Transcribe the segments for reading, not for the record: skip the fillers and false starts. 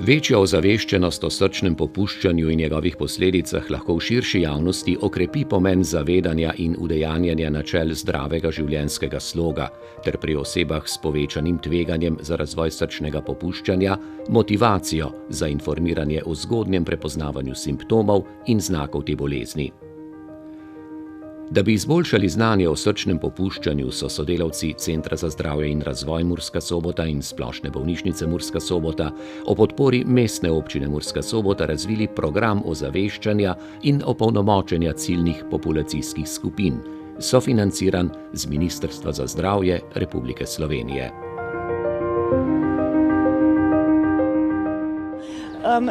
Večja ozaveščenost o srčnem popuščanju in njegovih posledicah lahko v širši javnosti okrepi pomen zavedanja in udejanjanja načel zdravega življenjskega sloga ter pri osebah s povečanim tveganjem za razvoj srčnega popuščanja motivacijo za informiranje o zgodnjem prepoznavanju simptomov in znakov te bolezni. Da bi izboljšali znanje o srčnem popuščanju, so sodelavci Centra za zdravje in razvoj Murska Sobota in Splošne bolnišnice Murska Sobota o podpori Mestne občine Murska Sobota razvili program ozaveščanja in opolnomočenja ciljnih populacijskih skupin, sofinanciran z Ministrstva za zdravje Republike Slovenije.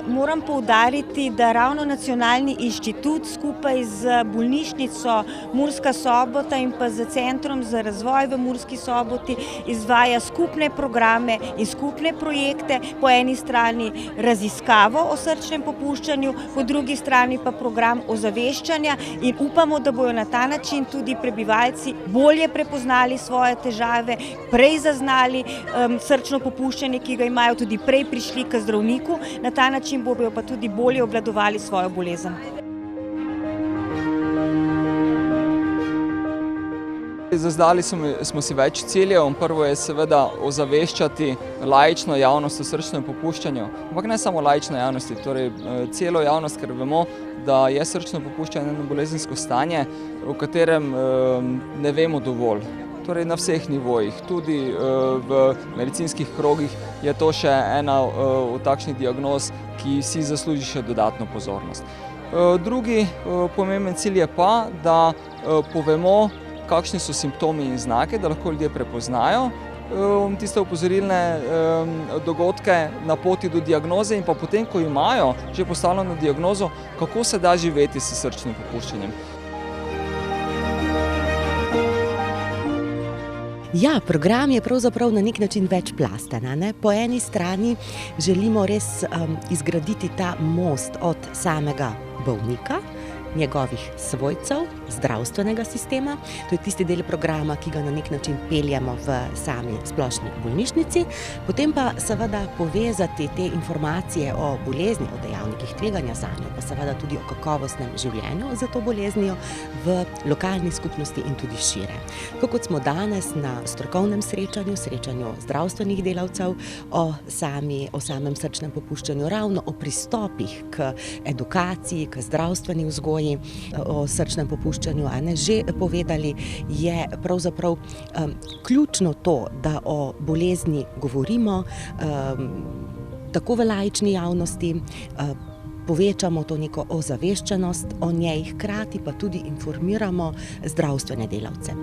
Moram poudariti, da ravno Nacionalni inštitut skupaj z bolnišnico Murska Sobota in pa z Centrom za razvoj v Murski Soboti izvaja skupne programe in skupne projekte, po eni strani raziskavo o srčnem popuščanju, po drugi strani pa program ozaveščanja in upamo, da bodo na ta način tudi prebivalci bolje prepoznali svoje težave, prej zaznali srčno popuščanje, ki ga imajo, tudi prej prišli k zdravniku, na ta način bodo pa tudi bolje obvladovali svojo bolezen. Zazdali smo si več ciljev. Prvo je seveda ozaveščati laično javnost o srčnem popuščanju, ampak ne samo laično javnosti, torej celo javnost, ker vemo, da je srčno popuščanje eno bolezensko stanje, o katerem ne vemo dovolj. Torej na vseh nivojih, tudi v medicinskih krogih je to še ena od takšnih diagnoz, ki si zasluži še dodatno pozornost. Drugi pomemben cilj je pa, da povemo, kakšni so simptomi in znake, da lahko ljudje prepoznajo tiste opozorilne dogodke na poti do diagnoze in pa potem, ko imajo že postavljeno diagnozo, kako se da živeti s srčnim popuščanjem. Ja, program je pravzaprav na nek način večplasten. Po eni strani želimo res izgraditi ta most od samega bolnika, njegovih svojcev, zdravstvenega sistema. To je tisti del programa, ki ga na nek način peljemo v sami splošni bolnišnici. Potem pa seveda povezati te informacije o bolezni, o dejavnikih tveganja zanjo, pa seveda tudi o kakovostnem življenju za to boleznijo v lokalni skupnosti in tudi šire. Tako kot smo danes na strokovnem srečanju zdravstvenih delavcev o samem srčnem popuščanju, ravno o pristopih k edukaciji, k zdravstveni vzgoji, o srčnem popuščanju že povedali, je pravzaprav ključno to, da o bolezni govorimo tako v laični javnosti, povečamo to neko ozaveščenost o njej, hkrati pa tudi informiramo zdravstvene delavce.